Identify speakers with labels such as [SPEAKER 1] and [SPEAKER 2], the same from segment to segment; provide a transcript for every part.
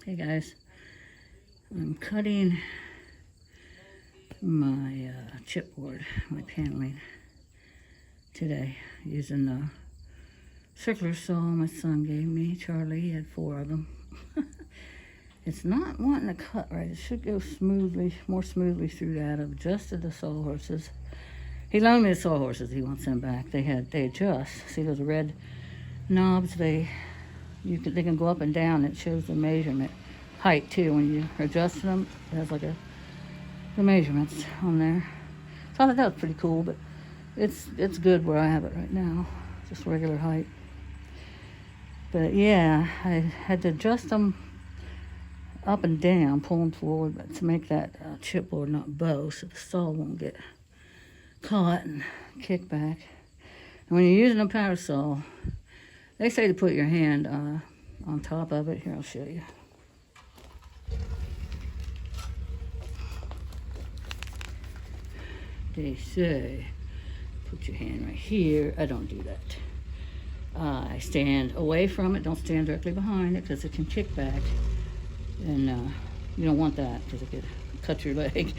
[SPEAKER 1] Hey guys, I'm cutting my chipboard, my paneling today using the circular saw my son gave me. Charlie, he had 4 of them. It's not wanting to cut right. It should go smoothly, more smoothly through that. I've adjusted the sawhorses. He loaned me the sawhorses. He wants them back. They adjust. See those red knobs? They can go up and down. It shows the measurement height too when you adjust them. It has like the measurements on there. So I thought that was pretty cool, but it's good where I have it right now, just regular height. But yeah, I had to adjust them up and down, pull them forward, but to make that chipboard not bow, so the saw won't get caught and kick back. And when you're using a power saw, they say to put your hand on top of it. Here, I'll show you. They say put your hand right here. I don't do that. I stand away from it. Don't stand directly behind it because it can kick back. And you don't want that because it could cut your leg.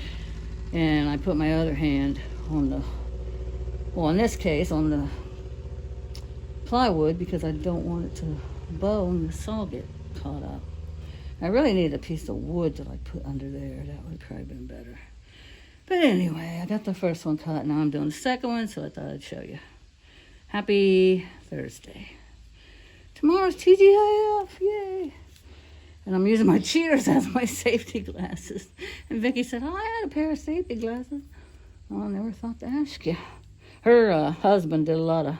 [SPEAKER 1] And I put my other hand on the, well, in this case, on the plywood because I don't want it to bow and the saw get caught up. I really need a piece of wood that I put under there. That would have probably been better. But anyway, I got the first one cut. Now I'm doing the second one, so I thought I'd show you. Happy Thursday. Tomorrow's TGIF, yay. And I'm using my cheaters as my safety glasses. And Vicky said, oh, I had a pair of safety glasses. Oh, I never thought to ask you. Her husband did a lot of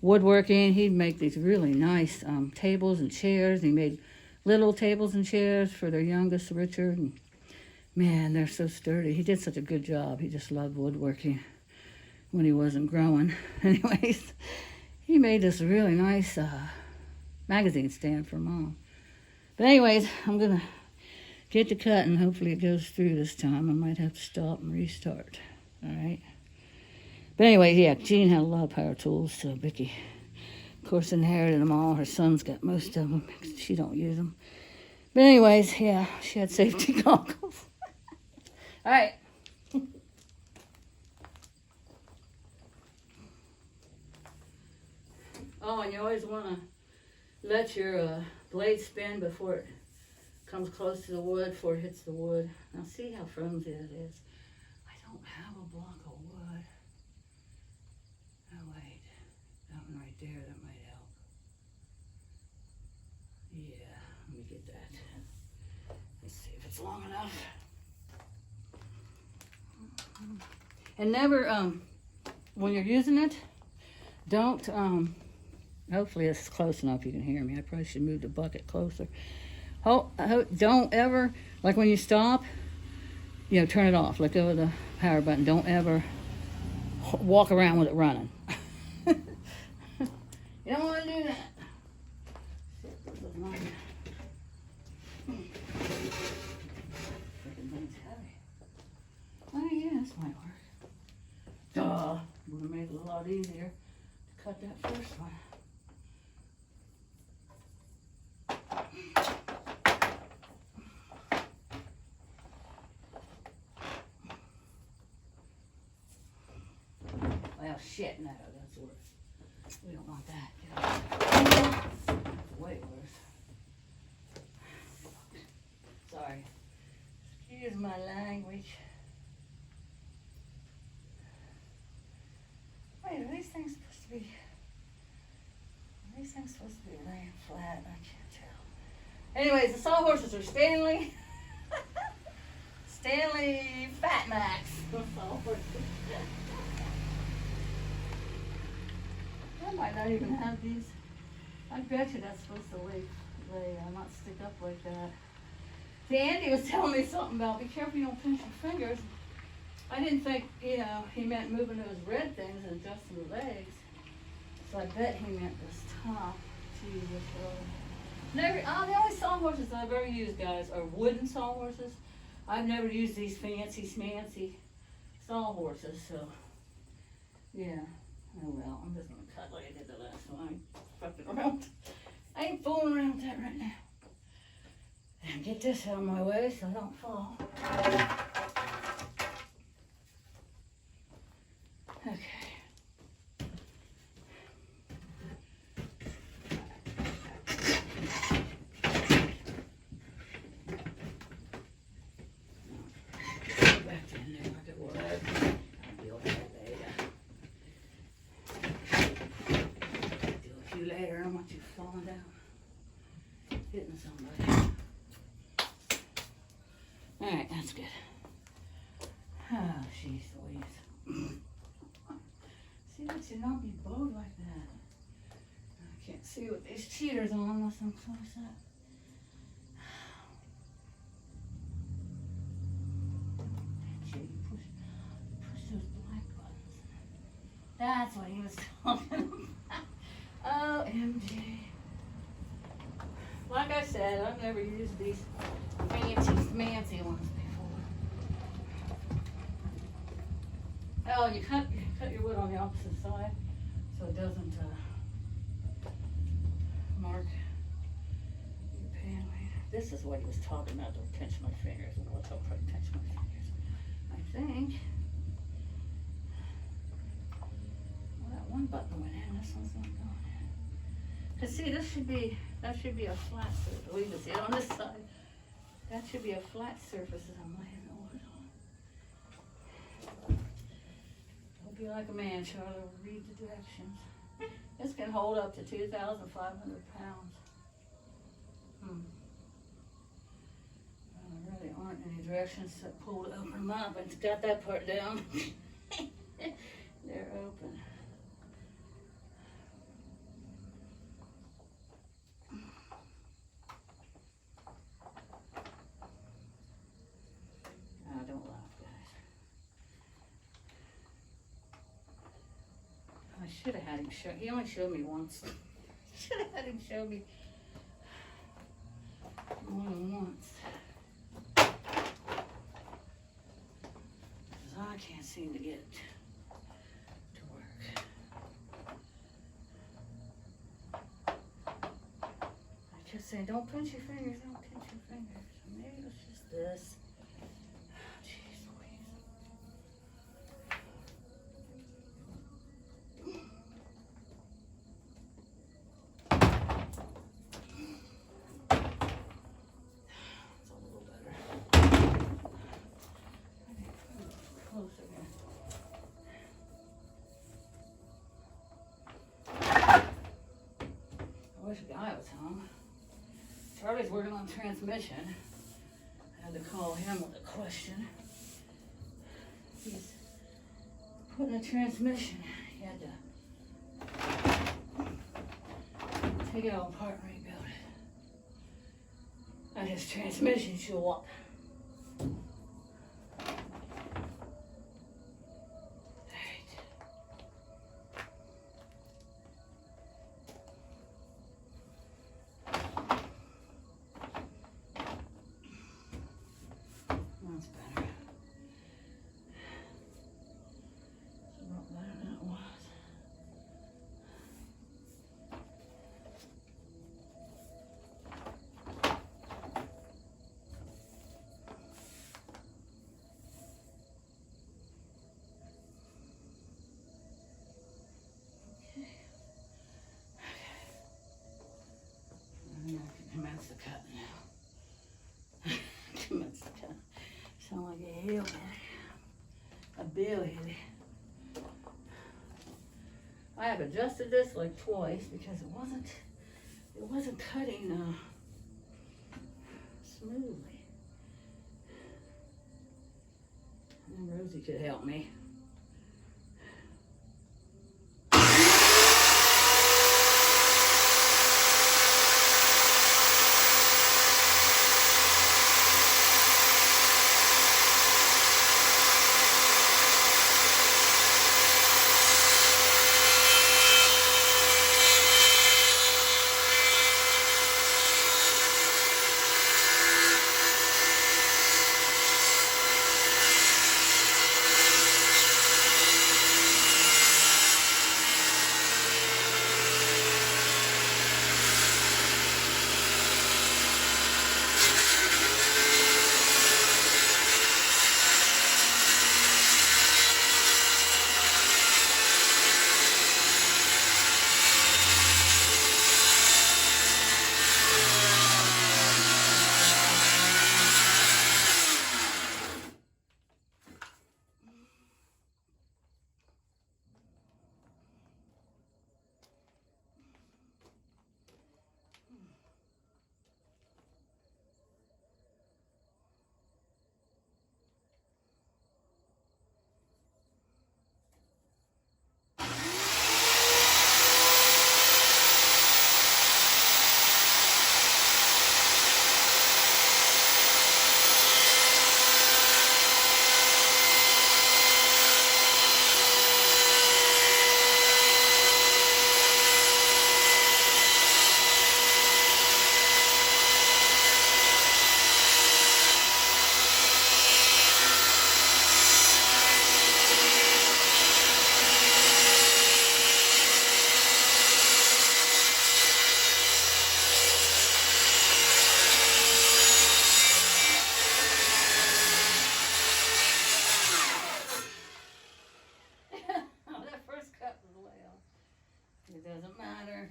[SPEAKER 1] woodworking. He'd make these really nice tables and chairs. He made little tables and chairs for their youngest, Richard. And man, they're so sturdy. He did such a good job. He just loved woodworking when he wasn't growing. Anyways, he made this really nice magazine stand for Mom. But anyways, I'm going to get to cutting. Hopefully it goes through this time. I might have to stop and restart. All right? But anyway, yeah, Jean had a lot of power tools, so Vicky, of course, inherited them all. Her son's got most of them. She don't use them. But anyways, yeah, she had safety goggles. All right. Oh, and you always want to let your blade spin before it comes close to the wood, before it hits the wood. Now see how flimsy it is. I don't have a block of wood. Oh wait, that one right there, that might help. Yeah, let me get that. Let's see if it's long enough. And never, when you're using it, don't, hopefully it's close enough you can hear me. I probably should move the bucket closer. Don't ever, like when you stop, turn it off. Let go of the power button. Don't ever walk around with it running. You don't want to do that. Oh yeah, this might work. Duh. Would have made it a lot easier to cut that first one. Well, shit, no, that's worse. We don't want that. That's way worse. Sorry. Excuse my language. Wait, are these things supposed to be laying flat? I can't tell. Anyways, the sawhorses are Stanley Fat Max. I might not even have these. I bet you that's supposed to lay not stick up like that. See, Andy was telling me something about be careful you don't pinch your fingers. I didn't think, he meant moving those red things and adjusting the legs. So I bet he meant this top. Jesus, the only sawhorses I've ever used, guys, are wooden sawhorses. I've never used these fancy schmancy sawhorses, so yeah. Oh well, I'm just gonna cut like I did the last one. I ain't fucking around. I ain't fooling around with that right now. Get this out of my way so I don't fall. Okay. Back in there like it was. I'll deal with that later. Do a few later. I don't want you falling down, hitting somebody. Alright, that's good. Oh, jeez Louise. See, that should not be bowed like that. I can't see with these cheaters on unless I'm close up. Gee, push those black buttons. That's what he was talking about. OMG. Like I said, I've never used these fancy ones before. Oh, you cut your wood on the opposite side so it doesn't mark your pan later. This is what he was talking about, don't pinch my fingers. Well, I'll probably pinch my fingers, I think. Well, that one button went in, this one's not going in. Cause see, that should be a flat surface. We can see it on this side. That should be a flat surface that I'm laying the wood on. Don't be like a man, Charlie. Read the directions. This can hold up to 2,500 pounds. Well, there really aren't any directions that pull to open them up. It's got that part down. They're open. Don't laugh, guys. I should have had him show. He only showed me once. Should have had him show me more than once. Because I can't seem to get it to work. I kept saying, don't pinch your fingers, don't pinch your fingers. Maybe it was just this. I wish a guy was home. Charlie's working on transmission. I had to call him with a question. He's putting a transmission. He had to take it all apart and rebuild it. And his transmission show up. That's better. It's a lot better than it was. I can commence the cut now. Commence the cut. Sound like a hillbilly. A hillbilly. I have adjusted this like twice because it wasn't cutting smoothly. And Rosie could help me.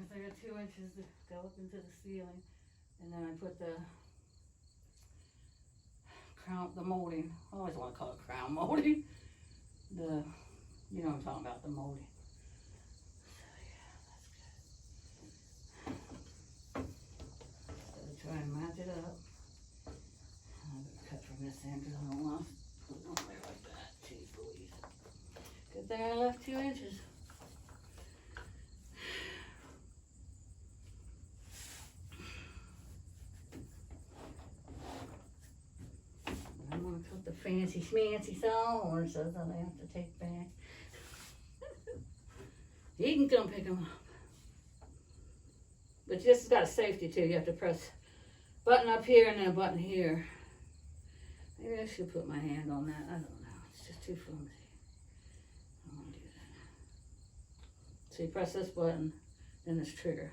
[SPEAKER 1] because I got 2 inches to go up into the ceiling. And then I put the crown, the molding. I always want to call it crown molding. You know what I'm talking about, the molding. So yeah, that's good. So try and match it up. I'm gonna cut from this end because I don't want to put it on there like that. Jeez Louise. Good thing I left 2 inches. I'm gonna put the fancy schmancy song on so that I have to take back. He can come pick them up. But this has got a safety too. You have to press button up here and then a button here. Maybe I should put my hand on that. I don't know. It's just too flimsy. I don't want to do that. So you press this button, then this trigger.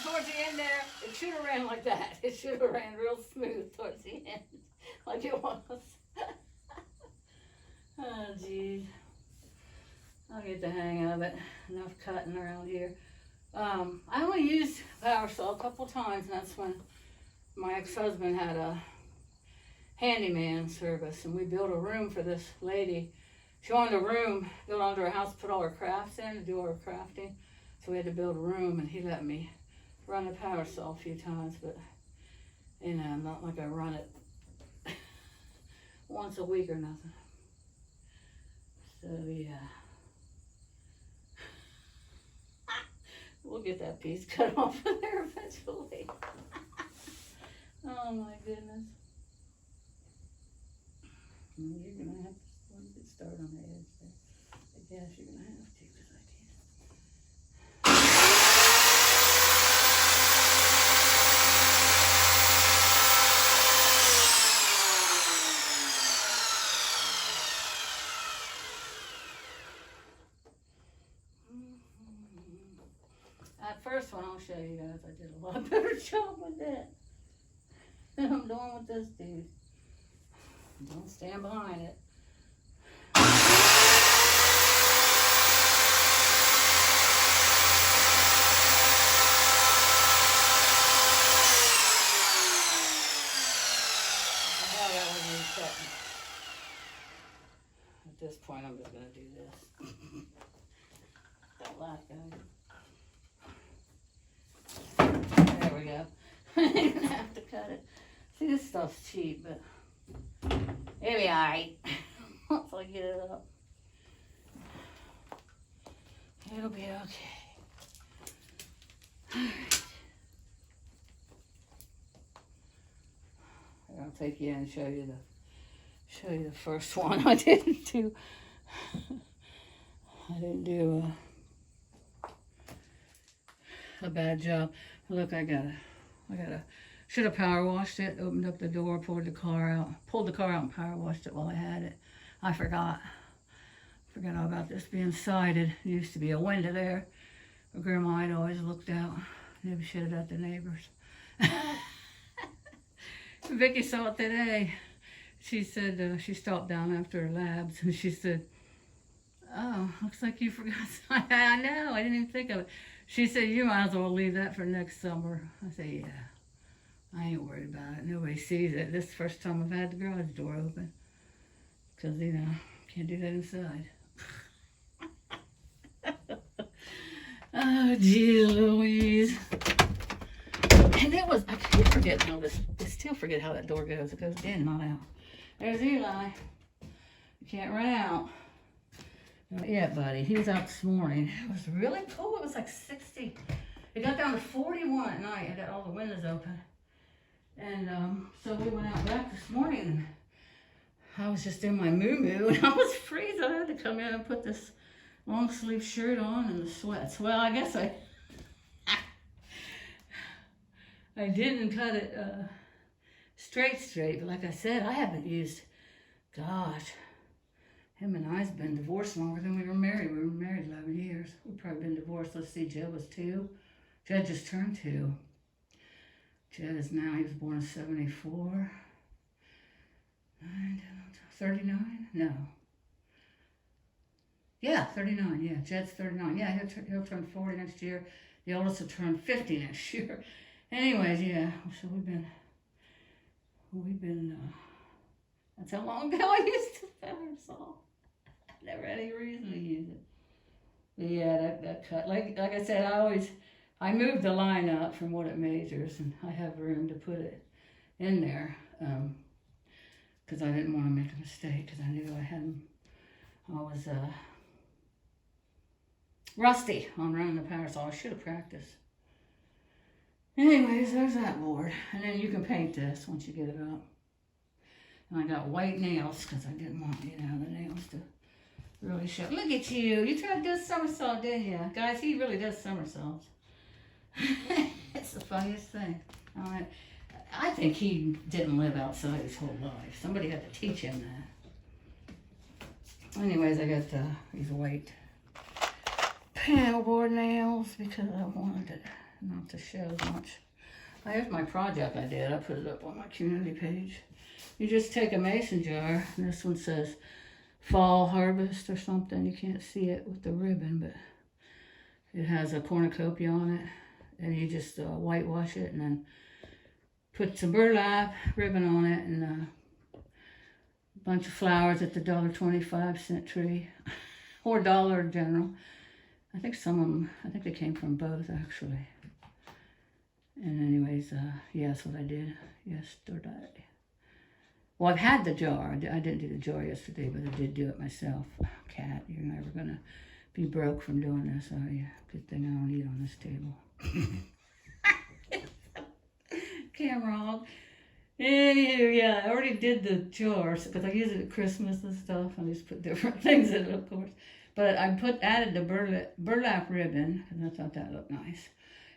[SPEAKER 1] Towards the end there, it should have ran like that. It should have ran real smooth towards the end, like it was. Oh, geez. I'll get the hang of it. Enough cutting around here. I only used power saw a couple times, and that's when my ex-husband had a handyman service, and we built a room for this lady. She wanted a room built onto her house, put all her crafts in to do all her crafting. So we had to build a room, and he let me run the power saw a few times, but you know, not like I run it once a week or nothing. So yeah, we'll get that piece cut off of there eventually. Oh my goodness. You're gonna have to start on the edge there. I guess you're gonna have to. That first one, I'll show you guys, I did a lot better job with that than I'm doing with this dude. Don't stand behind it. At this point, I'm just going to do this. That last guy. There we go. I didn't have to cut it. See, this stuff's cheap, but it'll be alright. Once I get it up, it'll be okay. Alright. I'll take you in and show you the first one. I didn't do a bad job. Look, I should have power washed it, opened up the door, pulled the car out and power washed it while I had it. I forgot all about this being sided. There used to be a window there. My grandma had always looked out, maybe shit at the neighbors. Vicky saw it today. She said she stopped down after her labs, and she said, "Oh, looks like you forgot." I know, I didn't even think of it. She said, "You might as well leave that for next summer." I said, "Yeah, I ain't worried about it. Nobody sees it. This is the first time I've had the garage door open, because you know, can't do that inside." Oh, gee Louise. And it was, I keep forgetting how this, I still forget how that door goes. It goes in, not out. There's Eli. You can't run out. Not yet, buddy. He was out this morning. It was really cool. It was like 60. It got down to 41 at night. I got all the windows open. And so we went out back this morning. And I was just in my moo-moo and I was freezing. I had to come in and put this long sleeve shirt on and the sweats. Well, I guess I didn't cut it straight, but like I said, I haven't used, gosh, him and I's been divorced longer than we were married. We were married 11 years. We've probably been divorced. Let's see, Jed was 2. Jed just turned 2. Jed is now, he was born in 74. 39? No. Yeah, 39. Yeah, Jed's 39. Yeah, he'll turn 40 next year. The oldest will turn 50 next year. Anyways, yeah. So we've been. That's how long ago I used the feather saw. Never had any reason to use it. But yeah, that cut. Like I said, I moved the line up from what it measures, and I have room to put it in there. Because I didn't want to make a mistake, because I knew I was rusty on running the power saw. I should have practiced. Anyways, there's that board. And then you can paint this once you get it up. And I got white nails, because I didn't want, the nails to really show. Look at you. You tried to do a somersault, didn't you? Guys, he really does somersaults. It's the funniest thing. I think he didn't live outside his whole life. Somebody had to teach him that. Anyways, I got these white panel board nails because I wanted it not to show as much. Here's my project I did. I put it up on my community page. You just take a mason jar, and this one says fall harvest or something. You can't see it with the ribbon, but it has a cornucopia on it. And you just whitewash it and then put some burlap ribbon on it and a bunch of flowers at the $1.25 tree or Dollar General. I think some of them, they came from both actually. And anyways, yeah, that's what I did yesterday. Well, I've had the jar. I didn't do the jar yesterday, but I did do it myself. Cat, you're never gonna be broke from doing this, are you? Good thing I don't eat on this table. Camera off. Anywho, yeah, I already did the jars because I use it at Christmas and stuff. I just put different things in it, of course. But I added the burlap ribbon because I thought that looked nice.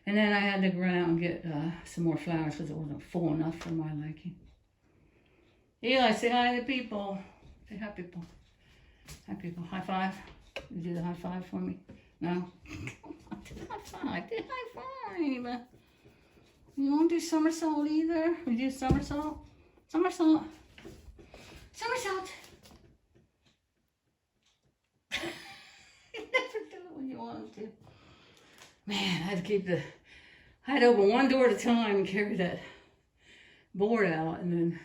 [SPEAKER 1] And then I had to go out and get some more flowers because it wasn't full enough for my liking. Eli, say hi to people. Say hi, people. Hi, people. High five. You do the high five for me? No? I did high five. Did high five. You won't do somersault either? You do somersault? Somersault. Somersault. You never do it when you want to. Man, I had to open one door at a time and carry that board out and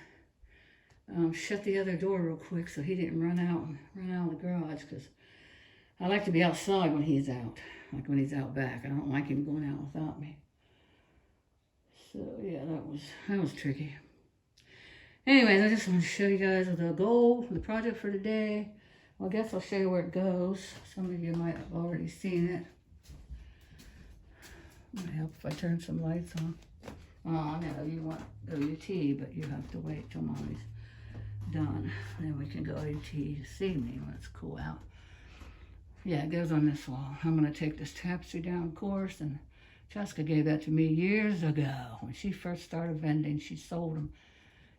[SPEAKER 1] then shut the other door real quick so he didn't run out of the garage because I like to be outside when he's out, like when he's out back. I don't like him going out without me. So yeah, that was tricky. Anyways, I just want to show you guys the goal, the project for today. Well, I guess I'll show you where it goes. Some of you might have already seen it. Might help if I turn some lights on. Oh, no, you want OUT, but you have to wait till Mommy's done. Then we can go OUT this evening when it's cool out. Yeah, it goes on this wall. I'm going to take this tapestry down, of course, and Jessica gave that to me years ago. When she first started vending, she sold them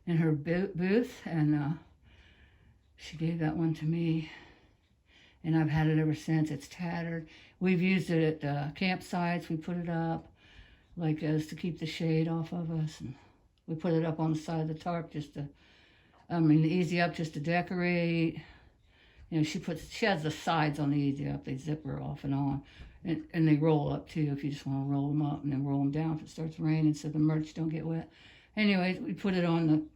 [SPEAKER 1] in her booth, and she gave that one to me, and I've had it ever since. It's tattered. We've used it at campsites. We put it up like as to keep the shade off of us, and we put it up on the side of the tarp just to, easy up just to decorate. You know, she has the sides on the easy up. They zipper off and on. And they roll up too if you just want to roll them up, and then roll them down if it starts raining so the merch don't get wet. Anyways, we put it on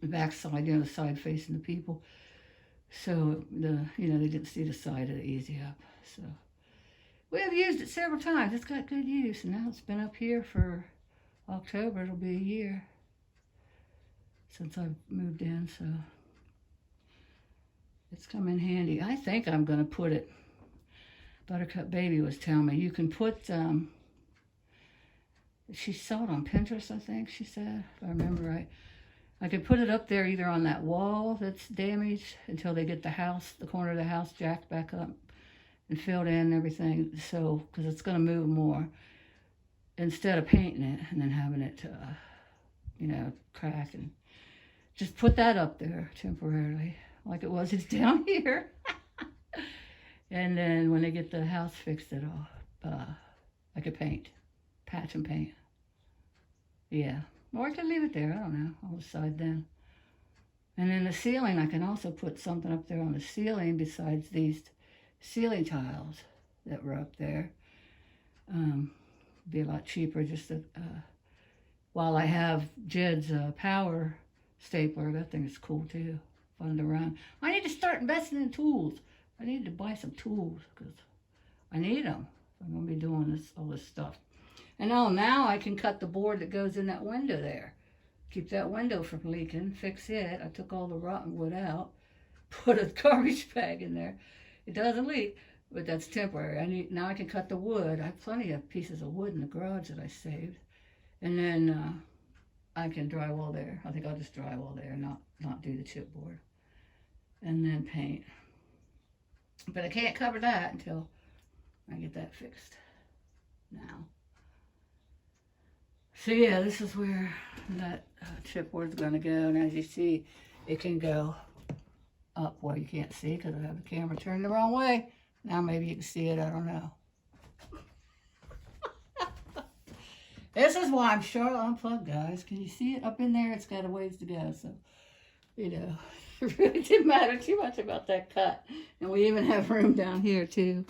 [SPEAKER 1] the back side, the side facing the people. So they didn't see the side of the easy up. So we have used it several times. It's got good use, and now it's been up here for October. It'll be a year since I've moved in, so it's come in handy. I think I'm going to put it, Buttercup Baby was telling me, you can put, she saw it on Pinterest, I think she said, if I remember right. I could put it up there either on that wall that's damaged until they get the corner of the house jacked back up and filled in and everything, so, because it's going to move more. instead of painting it and then having it, crack, and just put that up there temporarily, like it was. It's down here. And then when they get the house fixed, I could paint, patch and paint. Yeah, or I could leave it there. I don't know. I'll decide then. And then the ceiling, I can also put something up there on the ceiling besides these ceiling tiles that were up there. Be a lot cheaper just to, while I have Jed's power stapler. That thing is cool too, fun to run. I need to start investing in tools. I need to buy some tools because I need them. I'm going to be doing all this stuff. And now I can cut the board that goes in that window there. Keep that window from leaking, fix it. I took all the rotten wood out, put a garbage bag in there. It doesn't leak, but that's temporary. Now I can cut the wood. I have plenty of pieces of wood in the garage that I saved. And then I can drywall there. I think I'll just drywall there, not do the chipboard. And then paint. But I can't cover that until I get that fixed now. So yeah, this is where that chipboard's gonna go. And as you see, it can go up. Well, you can't see because I have the camera turned the wrong way. Now maybe you can see it, I don't know. This is why I'm Charlotte Unplugged, guys. Can you see it up in there? It's got a ways to go, so, it really didn't matter too much about that cut. And we even have room down here, too.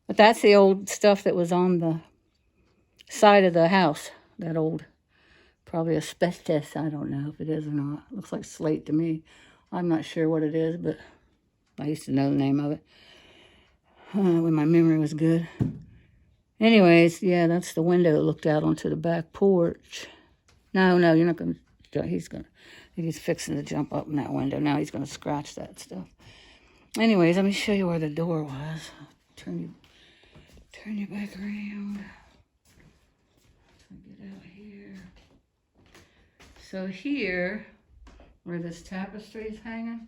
[SPEAKER 1] But that's the old stuff that was on the side of the house. That old, probably asbestos. I don't know if it is or not. It looks like slate to me. I'm not sure what it is, but I used to know the name of it when my memory was good. Anyways, yeah, that's the window that looked out onto the back porch. No, you're not going to, he's fixing to jump up in that window. Now he's going to scratch that stuff. Anyways, let me show you where the door was. Turn you back around. Get out here. So here, where this tapestry is hanging,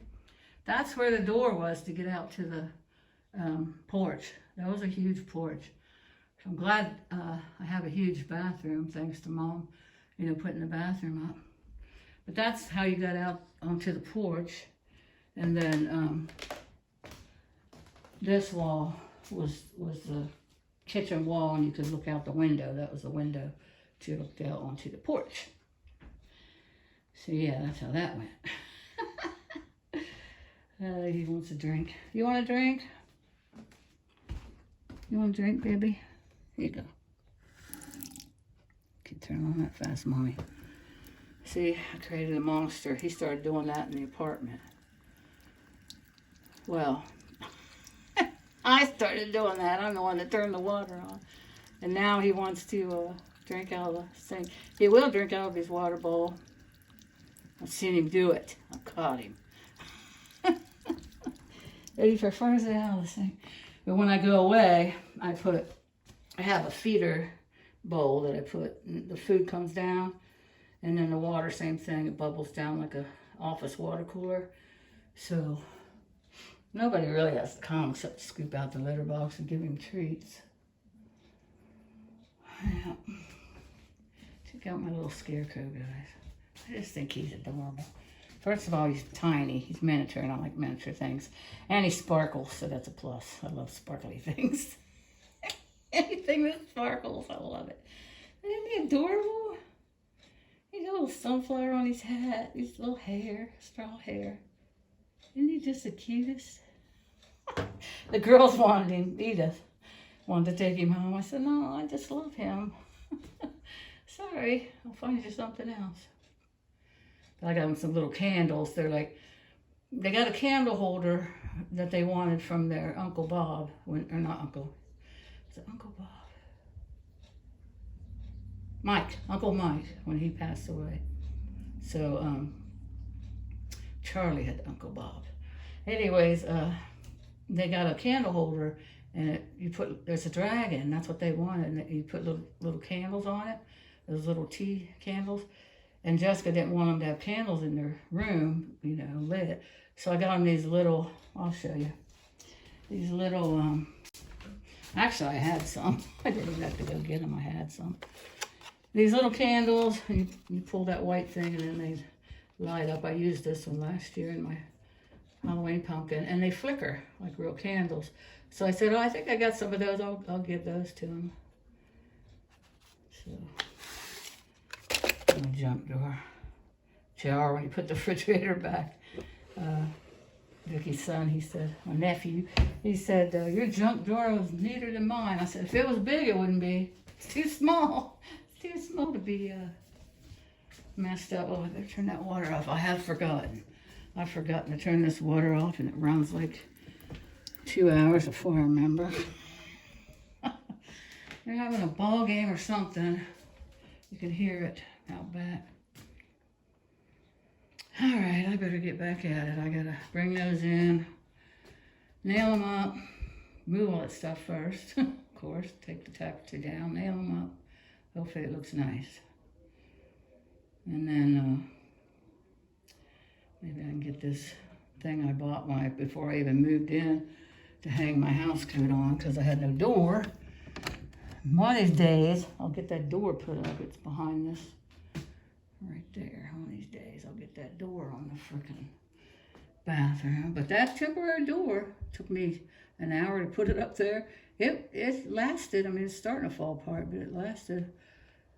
[SPEAKER 1] that's where the door was to get out to the porch. That was a huge porch. So I'm glad I have a huge bathroom, thanks to Mom, putting the bathroom up. But that's how you got out onto the porch. And then this wall was the kitchen wall, and you could look out the window. That was the window to look out onto the porch. So yeah, that's how that went. He wants a drink. You want a drink? You want a drink, baby? Here you go. Can turn on that fast, Mommy. See, I created a monster. He started doing that in the apartment. Well, I started doing that. I'm the one that turned the water on. And now he wants to drink out of the thing. He will drink out of his water bowl. I've seen him do it. I caught him. But he prefers it out of the thing. But when I go away, I have a feeder bowl that I put, the food comes down, and then the water, same thing, it bubbles down like a office water cooler. So nobody really has to come except to scoop out the litter box and give him treats. Yeah. Check out my little scarecrow, guys. I just think he's adorable. First of all, he's tiny. He's miniature, and I like miniature things. And he sparkles, so that's a plus. I love sparkly things. Anything that sparkles, I love it. Isn't he adorable? He's got a little sunflower on his hat, his little hair, straw hair. Isn't he just the cutest? The girls wanted him, Edith wanted to take him home. I said, no, I just love him. Sorry, I'll find you something else. I got them some little candles. They got a candle holder that they wanted from their Uncle Bob, or not Uncle, is it Uncle Bob? Uncle Mike, when he passed away. So, Charlie had Uncle Bob. Anyways, they got a candle holder, and there's a dragon, that's what they wanted, and you put little candles on it, those little tea candles. And Jessica didn't want them to have candles in their room, lit. So I got them these little, I'll show you. These little, Actually, I had some. I didn't even have to go get them. I had some. These little candles, you pull that white thing and then they light up. I used this one last year in my Halloween pumpkin, and they flicker like real candles. So I said, oh, I think I got some of those. I'll give those to him. So, and a junk drawer. Jar, when you put the refrigerator back. Vicky's son, he said, my nephew, he said, your junk drawer was neater than mine. I said, if it was big, it wouldn't be. It's too small. It's too small to be messed up. Oh, I better turn that water off. I have forgotten. I've forgotten to turn this water off, and it runs like 2 hours before I remember. They're having a ball game or something. You can hear it out back. All right, I better get back at it. I gotta bring those in, nail them up, move all that stuff first, of course, take the tapestry down, nail them up. Hopefully it looks nice. And then maybe I can get this thing I bought before I even moved in to hang my house coat on, because I had no door. One of these days, I'll get that door put up. It's behind this. Right there. One of these days, I'll get that door on the frickin' bathroom. But that temporary door took me an hour to put it up there. It lasted. I mean, it's starting to fall apart, but it lasted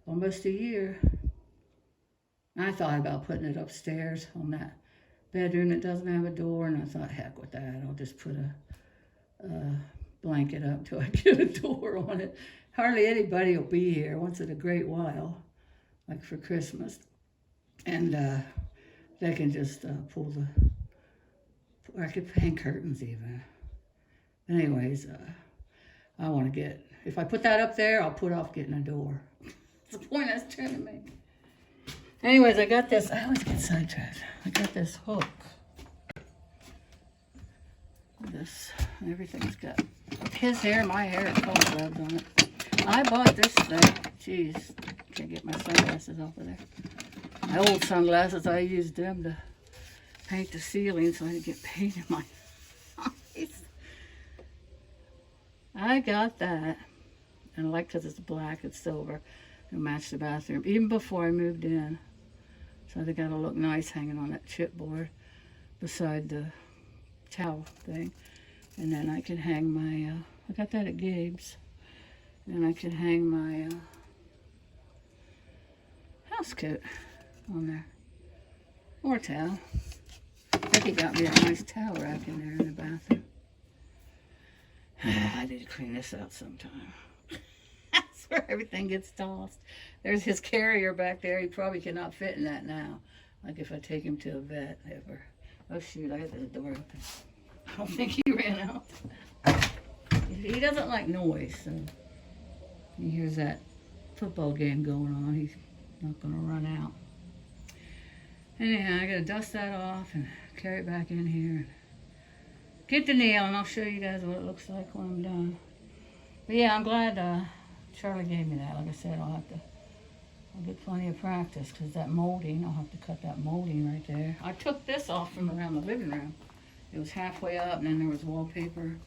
[SPEAKER 1] almost a year. I thought about putting it upstairs on that bedroom that doesn't have a door, and I thought, heck with that. I'll just put a blanket up till I get a door on it. Hardly anybody will be here once in a great while, like for Christmas. And they can just pull I could hang curtains even. Anyways, I want to get, if I put that up there, I'll put off getting a door. That's the point I was trying to make. Anyways, I got this, I always get sidetracked. I got this hook. This, everything's got his hair, my hair, and cobwebs on it. I bought this thing. Jeez, can't get my sunglasses off of there. My old sunglasses, I used them to paint the ceiling so I didn't get paint in my eyes. I got that, and I like because it's black, it's silver. It'll match the bathroom, even before I moved in. So they gotta look nice hanging on that chipboard beside the towel thing. And then I can hang my, I got that at Gabe's. And I can hang my house coat on there. Or towel. Becky got me a nice towel rack in there in the bathroom. I need to clean this out sometime. That's where everything gets tossed. There's his carrier back there. He probably cannot fit in that now. Like if I take him to a vet ever. Oh shoot, I had the door open. I don't think he ran out. He doesn't like noise, so he hears that football game going on. He's not going to run out. Anyhow, I got to dust that off and carry it back in here. Get the nail, and I'll show you guys what it looks like when I'm done. But yeah, I'm glad Charlie gave me that. Like I said, I'll get plenty of practice, because that molding, I'll have to cut that molding right there. I took this off from around the living room. It was halfway up, and then there was wallpaper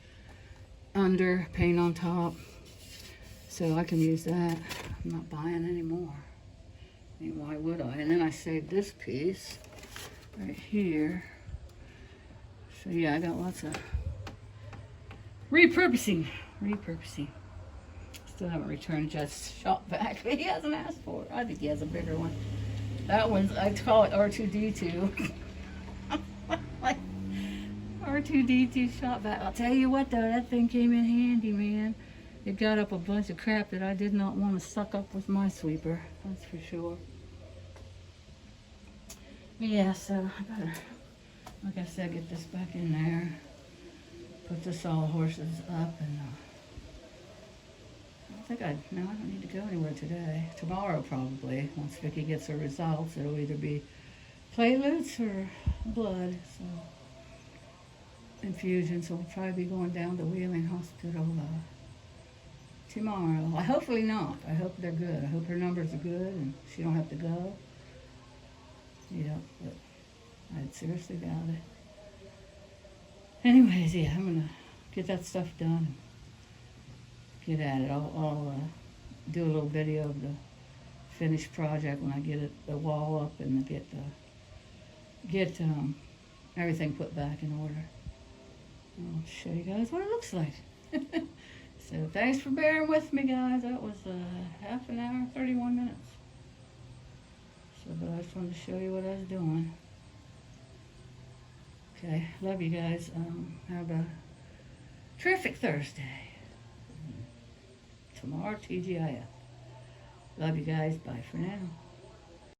[SPEAKER 1] under, paint on top. So I can use that. I'm not buying any more. I mean, why would I? And then I saved this piece right here. So yeah, I got lots of repurposing. Still haven't returned Jeff's shop back, but he hasn't asked for it. I think he has a bigger one. That one's, I call it R2D2. Like R2D2 shop vac. I'll tell you what though, that thing came in handy, man. It got up a bunch of crap that I did not want to suck up with my sweeper, that's for sure. Yeah, so I better, like I said, get this back in there. Put the sawhorses up, and I don't need to go anywhere today. Tomorrow probably, once Vicky gets her results, it'll either be platelets or blood, so infusion. So we'll probably be going down to Wheeling Hospital tomorrow. Hopefully not. I hope they're good. I hope her numbers are good and she don't have to go. Yeah, but I'd seriously doubt it. Anyways, yeah, I'm gonna get that stuff done. get at it. I'll do a little video of the finished project when I get the wall up and get everything put back in order. I'll show you guys what it looks like. So thanks for bearing with me, guys. That was half an hour, 31 minutes. So, but I just wanted to show you what I was doing. Okay, love you guys. Have a terrific Thursday. Tomorrow, TGIF. Love you guys. Bye for now.